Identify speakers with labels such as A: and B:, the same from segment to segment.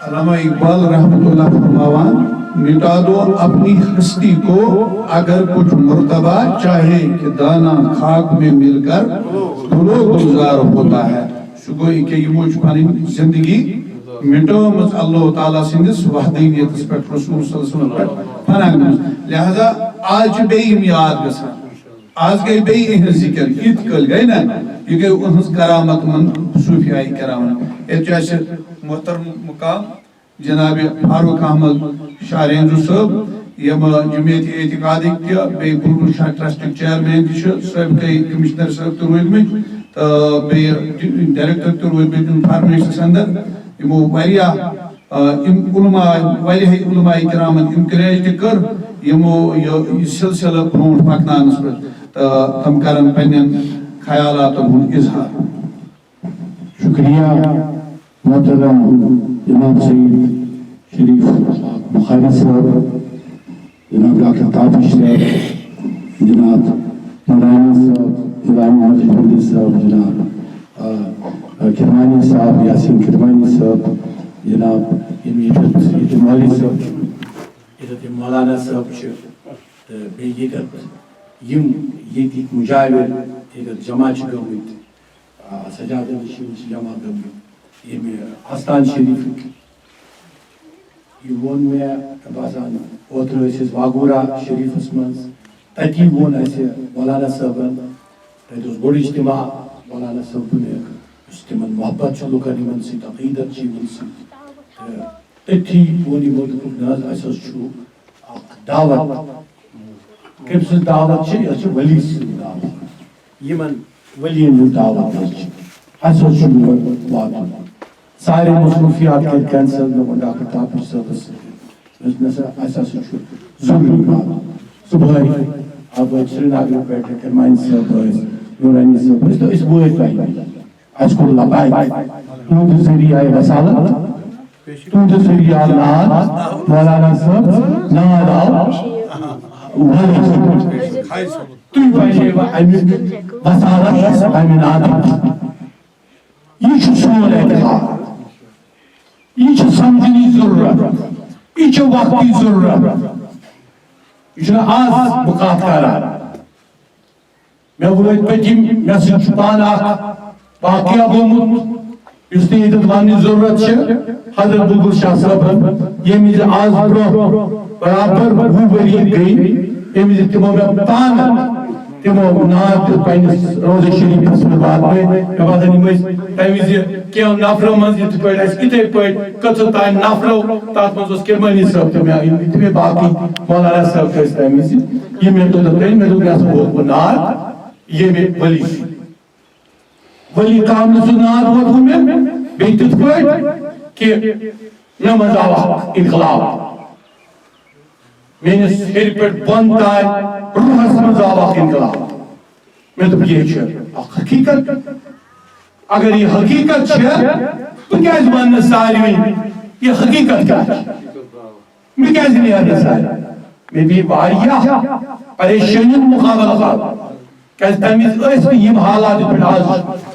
A: علامہ اقبال رحمۃ اللہ فرماوان مٹا دو اپنی ہستی کو اگر کچھ مرتبہ چاہے کہ دانا خاک میں مل کر دھلو گلزار ہوتا ہے سگو کہ یہ پانی زندگی مٹومت اللہ تعالیٰ سندس وحدانیت پہ رسول صلی اللہ علیہ وسلم پہ فناگمت لہذا آج بیہم یاد گسا آج گئی بی اہن ذکر عید کل گئی نا یہ گئی انہس کرامت من صوفیائی کرامت ایچ ایسے محترم مقام جناب فاروق احمد شارینزو صاحب یم جمعیت اعتقادک تہ بی بلبل شاہ ٹرسٹک چیئرمین تہ سابقہ کمشنر صاحب تہ روزمت بی ڈائریکٹر تہ روزمت انفارمیشن اندر یمو واریاہ علماء کرامن انکریج تہ کر یمو یہ سلسلہ برونٹ پکنانس پہ تم کرن پنن خیالاتن ہند اظہار.
B: شکریہ محترم جناب سید شریف بخاری صاحب، جناب ڈاکٹر تابش صاحب، جناب نورانی صاحب، ابراہیم محمد حمدی صاحب، جناب کرمانی صاحب، یاسین کرمانی صاحب، جناب یہ مولی صاحب، یہ مولانا صاحب بیت یم یتی مجاور یہ جمع گمت سجاد نشین جمع گمت یہ آستان شریف یہ وون میں باسان اوتر واگورہ شریفس من تتی وون اسے مولانا صاحبن تت بوڑ اجتماع مولانا صاحبن اس تمن محبت لکن یمن سۭتۍ عقیدت یمن سۭتۍ تتی وون یمو دوٚپُکھ نہ حظ اسہِ حظ چھُ اکھ دعوت کم سن دعوت چھ یہ ولی سن دعوت یمن ولین ہند دعوت اسہ واتن سارے مصروفیات کر کینسل نہ ڈاکٹر تابش صاحب اسہ ضروری بات صبح اب سری نگر پہ کرمانی صاحب نورانی صاحب تو اس بوئے پہ اس کو لبائی تہد ذریعہ رسالت تہد ذریعہ ناد مولانا صاحب ناد آو تھی بجے وسالت امہ ناد یہ سون اعتقاد یہ سمجھنی ضرورت یہ وقتی ضرورت یہ آز بکات کران مے ووت پتم مے سۭتۍ چھُ پانہٕ اکھ واقعہ گوٚمُت یُس نہٕ ییٚتٮ۪تھ وننٕچ ضروٗرت چھِ حضرت بلبل شاہ صٲبن ییٚمہِ وِزِ آز برونٛہہ برابر 20 ؤری گٔے ییٚمہِ وِزِ تِمو مے پانہٕ تمو ناد پنس روزہ شریفس من واتنٲے مے باسان یم تمہِ وِزِ کینٛہہ نفرو منٛز یِتھ پٲٹھۍ اَسہِ یِتھے پٲٹھۍ کٔژو تانۍ نفرو تتھ منٛز اوس کرمانی صٲب تہِ مےٚ تہِ مےٚ باقٕے مولانا صٲب تہِ ٲسۍ تمہِ وِزِ یہِ مےٚ توٚتتھ تیٚلہِ مےٚ دوٚپ مےٚ ہسا ووت بہٕ ناد ییٚمہِ ولی ولی کامنہٕ سُہ ناد ووتوٕ مےٚ بیٚیہِ تِتھ پٲٹھۍ کہِ مےٚ منٛز آو اکھ انقلاب میٲنِس ہیٚرِ پٮ۪ٹھ بۄن تانۍ روحس منٛز آو اکھ انقلاب مےٚ دوٚپ یہِ چھِ اکھ حقیٖقت اگر یہ حقیقت چھِ بہٕ کیٛازِ ونہٕ نہٕ ساروٕے یہ حقیقت کیٛاہ چھِ مےٚ کیٛازِ نیرِ نہٕ سارے مےٚ پیٚیہِ واریاہ پریشٲنی ہُنٛد مُقابلہٕ کرُن کیٛازِ تمہِ وِزِ ٲسۍ نہٕ یِم حالات یِتھ پٲٹھۍ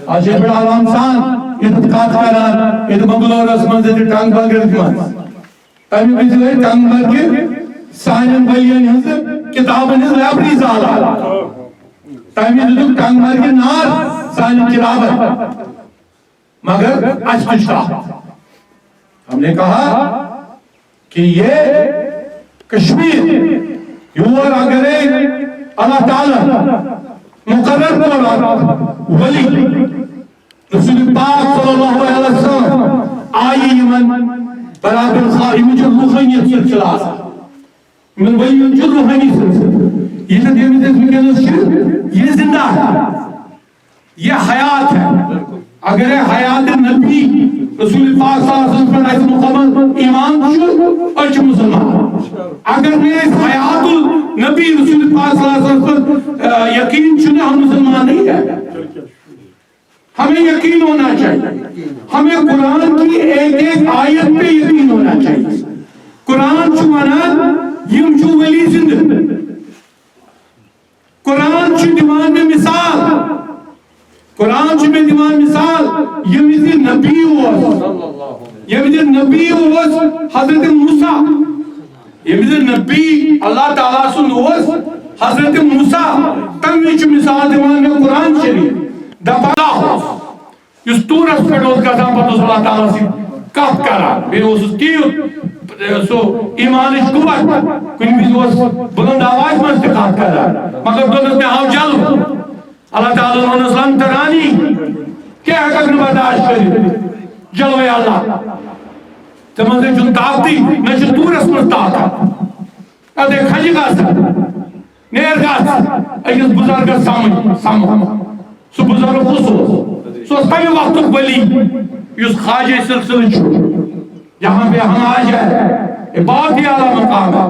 B: آز چھِ یِتھ پٲٹھۍ آرام سان ییٚتٮ۪تھ کتھ کران ییٚتہِ بنگلورس منٛز ییٚتہِ ٹنگ بنگلس منٛز تمہِ وِزِ ٲسۍ ٹنگ بنگہِ سانٮ۪ن ؤلین ہٕنٛزٕ کِتابن ہٕنٛز لایبرری زالان تمہِ وِزِ دیُت ٹنگ مرگہِ نار سانٮ۪ن کتابن مگر اَسہِ تُج کتھ ہم نے کہا کہ یہ کشمیر یور اگرے اللہ تعالیٰ مقرر کر ولی رسول پاک صلی اللہ علیہ وسلم آئی یمن برابر خواہی جو روحانیت سلسلہ آسا من ولیون جو روحانی سلسلہ یہ جو دیمی دیکھ مکینس یہ زندہ ہے یہ حیات ہے اگر حیات نبی رسول پاک صلی اللہ علیہ وسلم پر ایسا مقابل ایمان چھو اچھ مسلمان اگر میں اس حیات النبی رسول پاک صلی اللہ علیہ وسلم پر یقین چھنے ہم مسلمان نہیں ہے ہمیں یقین ہونا چاہیے ہمیں قرآن کی ایک ایک آیت پہ یقین ہونا چاہیے قرآن چھو منا یم چھو ولی زندہ قرآن چھو دیوان میں مثال قرآن چھو میں دیوان مثال یمیزی نبی ہوا یہ نبی اوس حضرت موسیٰ یہ نبی اللہ تعالیٰ سن اوس حضرت موسیٰ تمہیں مثال دیوان میں قرآن شریف دپا اس تورس پہ اس گزان پتہ اللہ تعالیٰ سے کپ کرا بیٚیہِ اوسُس تیوٗت سُہ ایٖمانٕچ قُوت کُنہِ وِزِ اوس بُلند آواز منٛز تہِ کتھ کران مگر دوٚپنس مےٚ آو جلد اللہ تعالیٰ ووٚنُس لن ترانی کیٛاہ ہٮ۪ککھ نہٕ برداشت کٔرِتھ جلوے اللہ ژےٚ منٛز چھُنہٕ طاقتٕے مےٚ چھُ تورس منٛز طاقت اَدے کھجہِ گژھ نیر گژھ أکِس بُزرگس سمکھ سُہ بُزرگ کُس اوس سُہ اوس تمہِ وقتُک ولی یُس خواجہ سلسلہ چھُ یہاں پہ ہم آ جائے یہ بہت ہی اعلیٰ مقام ہے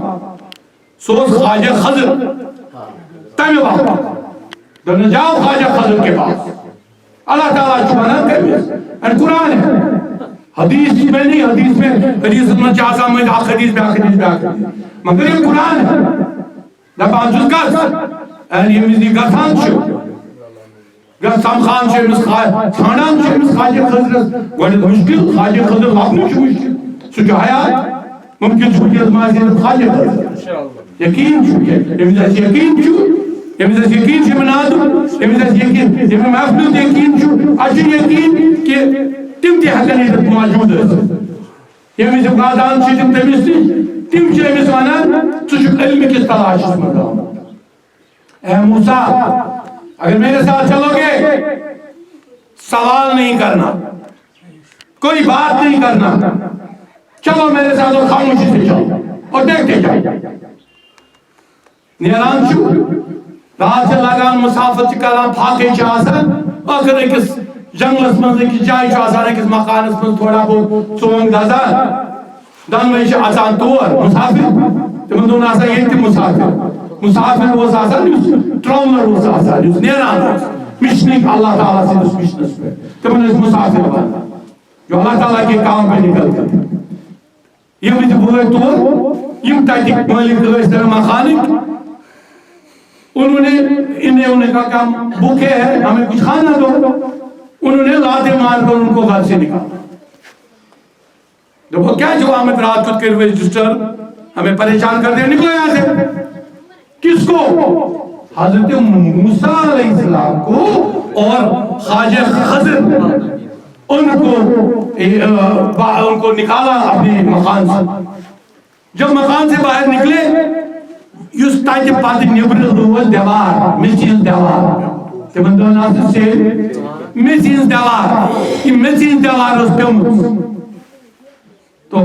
B: سوز خواجہ خضر تمہیں وقت دن جاؤ خواجہ خضر کے پاس اللہ تعالیٰ چھوانا کرنے قرآن ہے حدیث میں نہیں حدیث میں چاہتا میں حدیث مگر یہ قرآن ہے دپان چھُس گژھ ییٚمِس یہِ گژھان چھُ سمکھان چھُ أمِس ژھانڈان چھُ أمِس خواجہ خضرس گۄڈنٮ۪تھ مُشکل خواجہ خضر لبنہٕ چھُ مُشکل سُہ چھُ حیات ممکن چھُ وٕنکٮ۪س ماسہِ خواجہ خضر یقین چھُ ییٚمِس اَسہِ یقین چھُ ییٚمِس اَسہِ یقین چھُ یِمن عادُم ییٚمِس اَسہِ یقین ییٚمِس محفلُک یقین چھُ اَسہِ چھُ یقین کہِ تِم تہِ ہٮ۪کن ییٚتٮ۪تھ موجوٗد ٲسِتھ ییٚمِس یِم وادان چھِ تِم تٔمِس نِش تِم چھِ أمِس وَنان ژٕ چھُکھ علمہِ کِس تلاشس منٛز آمُت اے موسیٰ اگر میرے ساتھ چلو گے سوال نہیں کرنا کوئی بات نہیں کرنا چلو میرے ساتھ اور خاموشی سے چلو اور دیکھتے جاؤ نیران چھو رات سے لگان مسافت کران پھاکے آسان اگر ایکس جنگلس منز ایکس جائے آسان ایکس مکانس منز تھوڑا بہت سونگ دازان دنوے آسان تور مسافر تمن دون آسان یہ تھی مسافر وہ آسان ٹراؤمر وہ آسان نیران مشنک اللہ تعالیٰ سے اس مشنس پہ تمن اس مسافر بنا جو اللہ تعالیٰ کے کام پہ نکل کرتے یہ بھی بوئے طور یم تاکہ مالک ٲسۍ مخانک انہوں نے کہا کہ ہم بھوکے ہیں ہمیں کچھ کھانا دو انہوں نے لاتے مار کر ان کو گھر سے نکالا دیکھو کیا جو آمد رات کو کر ہوئے ڈسٹرب ہمیں پریشان کر دیا نکلو یہاں سے کس کو حضرت موسیٰ علیہ السلام کو اور خواجہ خضر ان کو نکالا اپنے مکان سے جب مکان سے باہر نکلے یُس تتہِ پتہٕ نیبرٕ روز دیوار میٚژِ ہٕنٛز دیوار تِمن دۄہن آسہٕ سیرِ میٚژِ ہٕنٛز دیوار یہِ میٚژِ ہٕنٛز دیوار ٲس پیٚمٕژ تو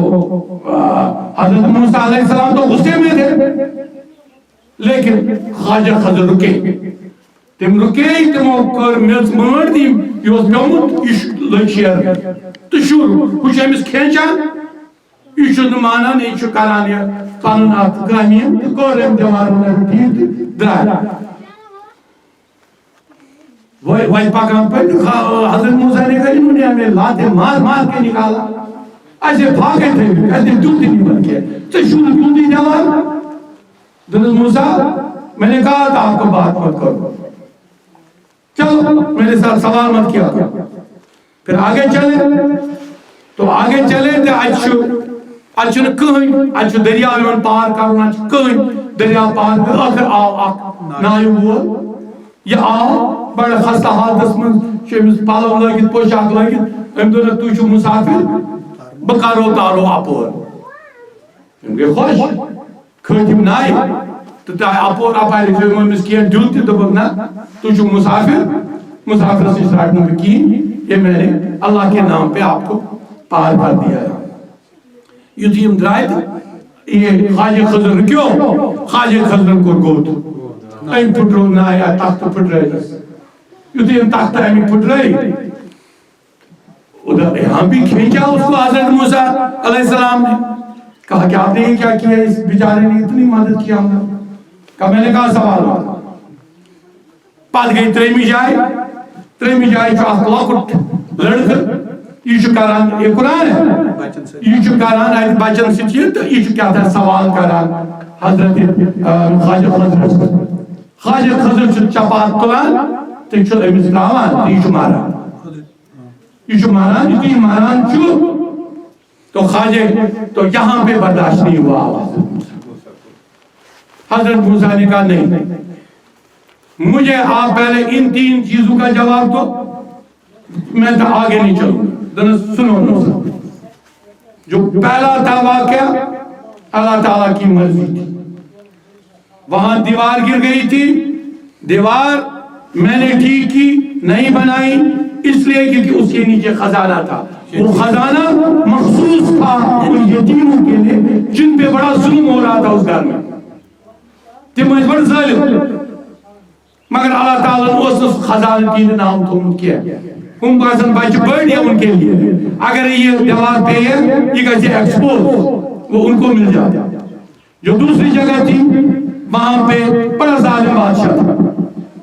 B: حضرت موسیٰ علیہ السلام تو غصے میں تھے لیکن خواجہ خضر رکے تم رکے تمو کر میٚژ مٲر دِم یہِ اوس پیٚومُت یہِ لٔگۍ شیرنہِ تہٕ شُر ہُہ چھُ أمِس کھینچان یہ چھُنہٕ مانان یہ چھُ کران یہِ پنُن اتھ گامین تہٕ کوٚر أمۍ دیوارن ٹھیٖک تہٕ درٛاے وۄنۍ پکان پٔتۍ حضرت موسیٰ نے کہا انہوں نے ہمیں لاتے مار مار کے نکالا ایسے پھاکے تھے ایسے دودھ نہیں بن کے ژےٚ چھُنہٕ دودھی دیوار دوٚپُس موسیٰ میں نے کہا تھا آپ کو بات مت کرو چلو میرے ساتھ سوال مت کیا پھر آگے چلے تو آگے چلے تو اچھو کہیں دریاو یمن پار کرنا کہیں دریاو پار کر آخر آو اک نایو وول یہ آو بڑا خستہ حالتس من شیمس پالو لگت پوشاک لگت ام دونک تو چھو مسافر بکارو تارو اپور ام گئے خوش کھتیم نائی تو تا اپور اپاری جو امس کیا ڈیوٹی تو بگنا تو چھو مسافر سے سراٹنے میں کی یہ میں نے اللہ کے نام پہ آپ کو پار کر دیا ہے یُتھُے یِم درٛاے تہٕ یہ خواجہ خضر کیوں خواجہ خضرن کوٚر گوٚد أمۍ پھٕٹرو نایا تختہٕ پھٕٹرٲیِس یُتھُے یِم تختہٕ اَمِکۍ پھٕٹرٲے ادھر یہاں بھی کھینچا اس کو حضرت موسیٰ علیہ السلام نے کہا کہ آپ نے یہ کیا کیا اس بیچارے نے اتنی مدد کیا ہوں کہا میں نے کہا سوال ہوتا پت گئی تریمی جائے چھو اکھ لۄکُٹ لڑکہٕ یہ چھُ کران یہ قرآن ہے یہ چھُ کران اَتہِ بچن سۭتۍ تہٕ یہِ چھُ کیٛاہ تھا سوال کران حضرت خواجہ خضر چھُ چپات تُلان تہٕ چھُ أمِس ترٛاوان تہٕ یہِ چھُ ماران یُتھُے یہِ ماران چھُ تو خواجہ تو یہاں پہ برداشت نہیں ہوا آواز. حضرت موسیٰ نے کہا نہیں, مجھے آپ پہلے ان 3 چیزوں کا جواب دو, میں تو آگے نہیں چلوں. سنو, جو پہلا تھا واقعہ اللہ تعالیٰ کی مرضی تھی. وہاں دیوار گر گئی تھی, دیوار میں نے ٹھیک کی, نہیں بنائی, اس لیے کیونکہ اس کے نیچے خزانہ تھا. وہ خزانہ مخصوص تھا ان یتیموں کے لیے جن پہ بڑا ظلم ہو رہا تھا اس گھر میں. تم بڑا ظالم, مگر اللہ تعالیٰ نے اس خزانہ کی نام تھومت کیا. ہم باسن بچ بڑھ یا ان کے لیے اگر یہ دیوار پہ ہے یہ کیسے ایکسپوز, وہ ان کو مل جاتا. جو دوسری جگہ تھی وہاں پہ بڑا ظالم بادشاہ تھا.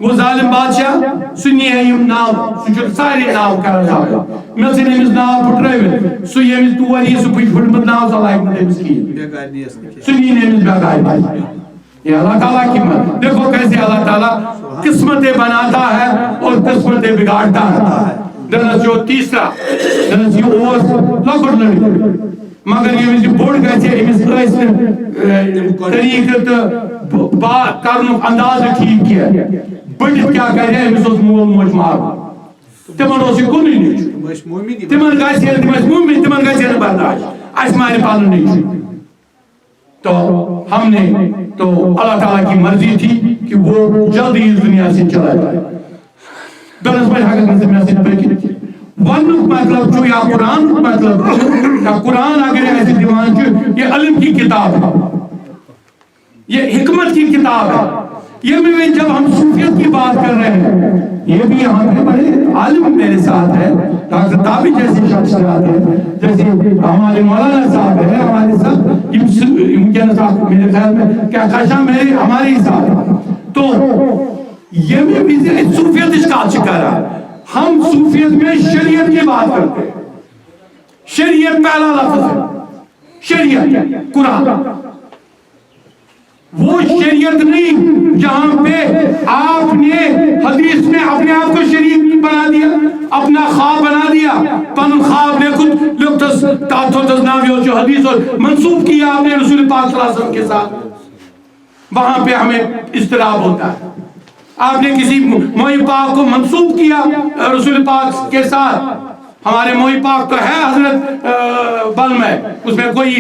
B: وہ ظالم بادشاہ سنی ہے یم ناو سو سارے ناو کران جاگا میں سے نمس ناو پٹرائیوت سو یمس تور یہ سو پٹ پھٹمت ناو صلاح نمس کی سنی نمس بیگار. یہ اللہ تعالیٰ کی مت دیکھو کیسے اللہ تعالیٰ قسمتیں بناتا ہے اور قسمتیں بگاڑتا ہے. دنس جو تیسرا دنس یہ اوس لکڑ لڑکی مگر یہ بوڑ گئے امس طریقہ تو بات کرن انداز ٹھیک کیا. بڑھت کیا کرے امس مول موج مار تمن اس کن نیچ تمن گھر مومن تمن گھر برداشت اس مارے پالن نیچ. تو ہم نے تو اللہ تعالیٰ کی مرضی تھی کہ وہ جلد ہی اس دنیا سے چلا جائے. دنس بھائی حقیقت میں سے پہ ونک مطلب جو یا قرآن مطلب یا قرآن اگر ایسے دیوان جو یہ علم کی کتاب ہے, یہ حکمت کی کتاب ہے. یہ میں جب ہم صوفیت کی بات کر رہے ہیں یہ بھی یہاں پہ بڑے عالم میرے ساتھ ہے. ڈاکٹر تابی جیسے شخص آتے ہیں, جیسے ہمارے مولانا صاحب ہے ہمارے ساتھ, ممکن صاحب میرے خیال میں کیا خشا میرے ہمارے ہی ساتھ. تو یہ میں بھی صوفیت اس کا شکار ہے. ہم صوفیت میں شریعت کی بات کرتے ہیں. شریعت پہلا لفظ ہے, شریعت قرآن. وہ شریعت نہیں جہاں پہ آپ نے حدیث میں اپنے آپ کو شریعت بنا دیا, اپنا خواب بنا دیا, پن خواب لکھت ناویوں جو حدیث اور منسوب کیا آپ نے رسول پاک صلی اللہ علیہ وسلم کے ساتھ. وہاں پہ ہمیں اضطراب ہوتا ہے. آپ نے کسی موئی پاک کو منسوب کیا رسول پاک کے ساتھ. ہمارے موئی پاک تو ہے حضرت بل میں, اس میں کوئی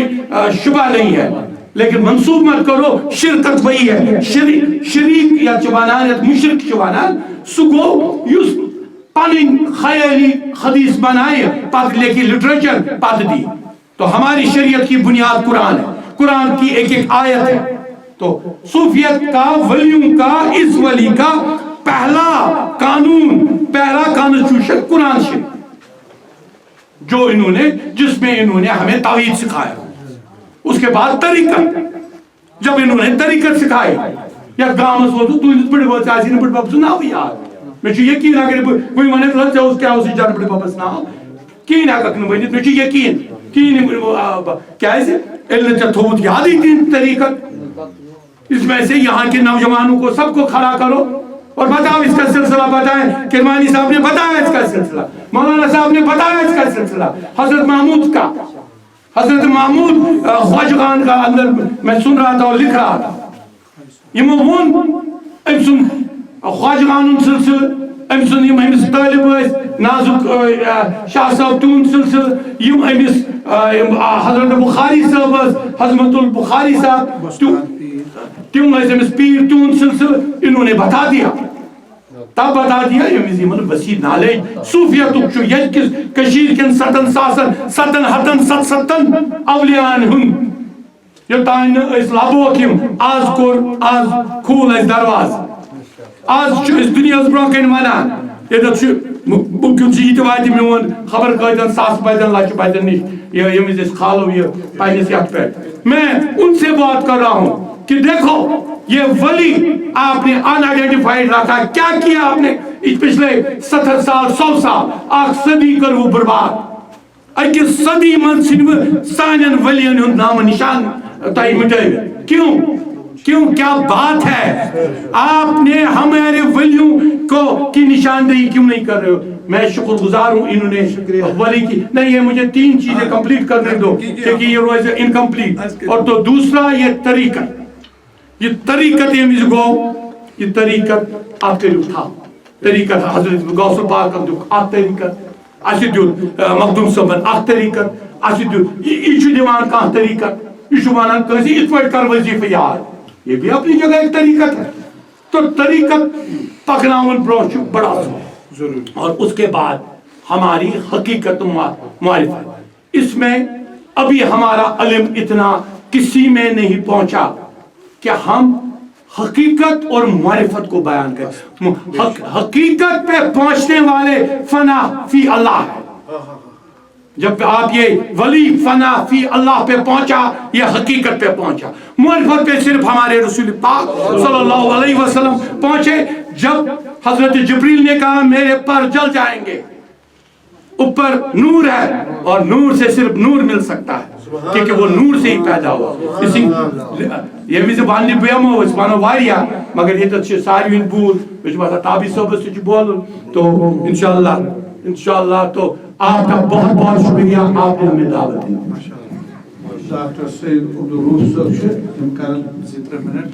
B: شبہ نہیں ہے, لیکن منسوب مت کرو. شرکت وہی ہے, شریک یا چبانان یا مشرک چبانان سگو یس پانین خیالی حدیث بنائے پاک لیکی لٹریچر پاک دی. تو ہماری شریعت کی بنیاد قرآن ہے, قرآن کی ایک ایک آیت ہے. تو صوفیت کا ولیوں کا اس ولی کا پہلا قانون پہلا کانسٹیٹیوشن قرآن شریف جو انہوں نے جس میں انہوں نے ہمیں توحید سکھایا. اس کے بعد طریقت جب انہوں نے طریقت سکھائی یا گام اس وقت تو انس بڑے بہت آسی نے بڑے بابا سنا ہوئی یاد میں چھو یقین اگر کوئی مانے لگ جاؤ اس کیا اسی جان بڑے بابا سنا کین اگر کنو بینید میں چھو یقین کین کیا ہے سے علم تھوت یاد ہی تین طریقت. اس میں سے یہاں کے نوجوانوں کو سب کو کھڑا کرو اور بتاؤ اس کا سلسلہ بتائیں. کرمانی صاحب نے بتایا اس کا سلسلہ, مولانا صاحب نے بتایا اس کا سلسلہ, حضرت محمود کا, حضرت محمود خواجگان کا اندر میں سن رہا تھا اور لکھ رہا تھا. یہ مون امسن خواجگان سلسلہ امسن یم امس طالب نازک شاہ صاحب تون سلسلہ یم امس حضرت بخاری صاحب حضرت البخاری صاحب تم امس پیر تون سلسلہ انہوں نے بتا دیا. تب بتا دیا یہ مطلب وسیع نالج صوفیت چھو یہ کشیر کن 7 اولیاء ہن یوتان اس لابوکیم آز کور آز کھول اس دروازہ آز چھو اس دنیا اس برونکن ونان یہ چھو ممکن چھ یہ واتہ میون خبر قائدن ساس بائدن لچ بائدن نش یہ یمز اس کھالو یہ پنس یتھ پہ میں ان سے بات کر رہا ہوں کہ دیکھو یہ ولی آپ نے ان آئیڈینٹیفائیڈ رکھا. کیا کیا آپ نے پچھلے 70 سال 100 سال آخ صدی کر وہ برباد. اکی صدی من سنو سانین ولین ہند نام نشان تائی مٹے. کیوں کیوں کیا بات ہے, آپ نے ہمارے ولیوں کو کی نشاندہی کیوں نہیں کر رہے ہو؟ میں شکر گزار ہوں انہوں نے ولی کی. نہیں, یہ مجھے 3 چیزیں کمپلیٹ کرنے دو کیونکہ یہ روز انکمپلیٹ. اور تو دوسرا یہ طریقت, یہ طریقت یہ گو, یہ طریقت آپ کے اٹھا طریقت حضرت غوث پاک آپ طریقت اسی دیت مخدوم صاحبن اخ طریقت اسی دیت یہ دیوان کہاں طریقت یہ وانان کسی اس پہ کر وظیفہ یاد, یہ بھی اپنی جگہ ایک طریقت ہے. تو طریقت پکناون بروچ بڑا ضروری. اور اس کے بعد ہماری حقیقت معرفت, اس میں ابھی ہمارا علم اتنا کسی میں نہیں پہنچا کہ ہم حقیقت اور معرفت کو بیان کریں. حقیقت پہ پہنچنے والے فنا فی اللہ ہے. جب آپ یہ ولی فنا فی اللہ پہ پہنچا, یہ حقیقت پہ پہنچا. معرفت پہ صرف ہمارے رسول پاک صلی اللہ علیہ وسلم پہنچے. جب حضرت جبریل نے کہا میرے پر جل جائیں گے, اوپر نور ہے اور نور سے صرف نور مل سکتا ہے کیونکہ وہ نور سے ہی پیدا ہوا. اسی یہ بھی زبان نہیں بیمو اس مانو واریا مگر یہ تو ساری بول مجھے بتا تابی صاحب سے بولوں. تو انشاءاللہ تو آپ کا بہت بہت شکریہ, آپ نے ہمیں دعوت دی.
A: ڈاکٹر سید عبدالروف صاحب, ہم کرن 3 منٹ